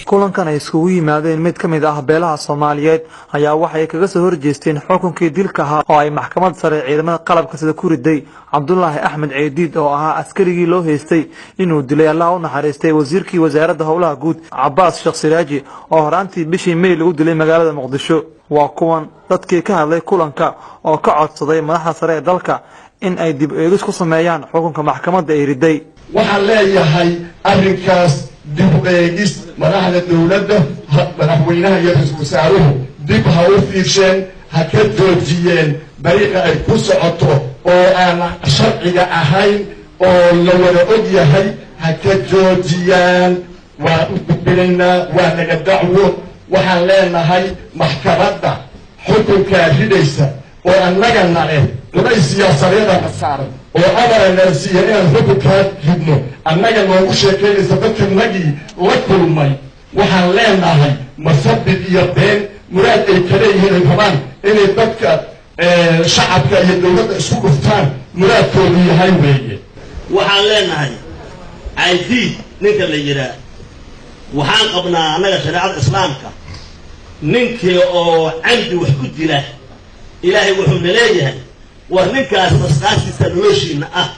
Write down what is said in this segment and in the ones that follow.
kulankan ay iskugu yimaadeen mid ka mid ah beelaha Soomaaliyeed ayaa waxay kaga soo horjeesteen xukunkii dilka ahaa oo ay maxkamad sare ciidamada qalabka sida ku riday Cabdullaahi Axmed Ciidiid oo ahaa askarigii loo haystay inuu dilay Allah u naxariistay wasiirkii wasaaradda howlaha guud Cabbaas Sheekh Siraaji oo horaantii bishii May lagu dilay magaalada Muqdisho. waa kuwan dadkii ka hadlay kulanka oo ka codsaday madaxda sare ee dalka in ay dib eegis ku sameeyaan xukunka maxkamadda ay riday. waxaan leeyahay arrinkaas dib eegis madaxda dawladda madaxweynaha iyo ra'iisul wasaaruhu dib ha u fiirsheen ha ka joojiyeen dariiqa ay ku socoto oo aan sharciga ahayn oo la wada og yahay ha ka joojiyaan. waa u gudbinaynaa waa naga dacwo waxaan leenahay maxkamadda xukunkaa ridaysa oo annagana culays siyaasadeedana saaran oo amarana siiya inaan xukunkaa ridno annaga noogu sheekaynaysa dadkanagii la kulmay waxaan leenahay masabid iyo been muraad ay kale yihiin ay rabaan inay dadka shacabka iyo dawladda isku dhuftaan muraadkoodu yahay weeye. waxaan leenahay caydiid ninka la yidhaah waxaan qabnaa annaga shareecada islaamka ninkii oo camdi wax ku dila ilaahay wuxuu leeyahay war ninkaas masqaasiisa noloshiina ah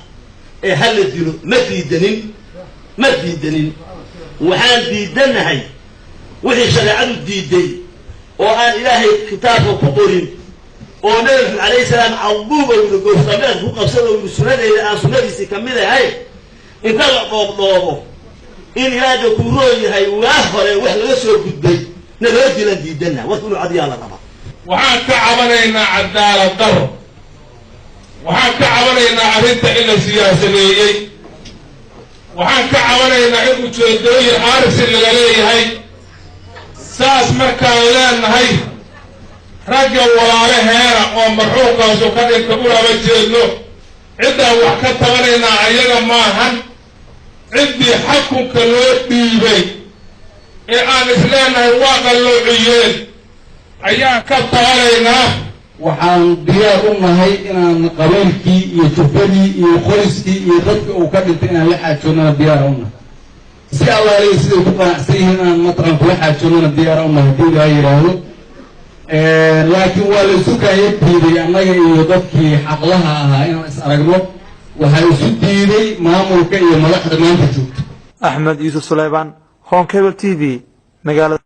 ee hal dilo ma diidanin waxaan diidanahay wixii shareecadu diiday oo aan ilaahay kitaabka ku qorin oo nabi calayhi salaam awduuba uu go'aamay ku qabsado uu sunnadeyda aan sunnadiisi kamid ahay inta la dhoobdhoobo in ilaahay ku rooyahay waa hore wax laga soo gudbay nabad dilan diidana warku cadiyaala raba waxaan ka cabanaynaa cadaalad daro waxaan ka cabanaynaa arrinta in la siyaasadeeyey waxaan ka cabanaynaa in ujeedooyin aarisi laga leeyahay saas markaan leenahay ragga walaalaheena oo marxuumkaasu ka dhinta ulaba jeedno ciddaan wax ka tabanaynaa ayaga maahan ciddii xukunka loo dhiibay ee aan isleenahay waa qalloociyeen ayaan ka tabanaynaa. waxaan diyaar u nahay inaan qabiilkii iyo jufadii iyo qoyskii iyo dadka uu ka dhintay inaan la xaajoonnana diyaar u nahay si allaaliga siday ku qanacsan yihiin inaan mataqan kula xaajoonnana diyaar u nahay haddii laga yidhaahdo. laakiin waa la isu kaaya diiday annaga iyo dadkii xaqlaha ahaa inaan is aragno waxaa isu diiday maamulka iyo madaxda maanta joogta. Axmed Yuusuf Suleymaan, Home Cable TV, magaalada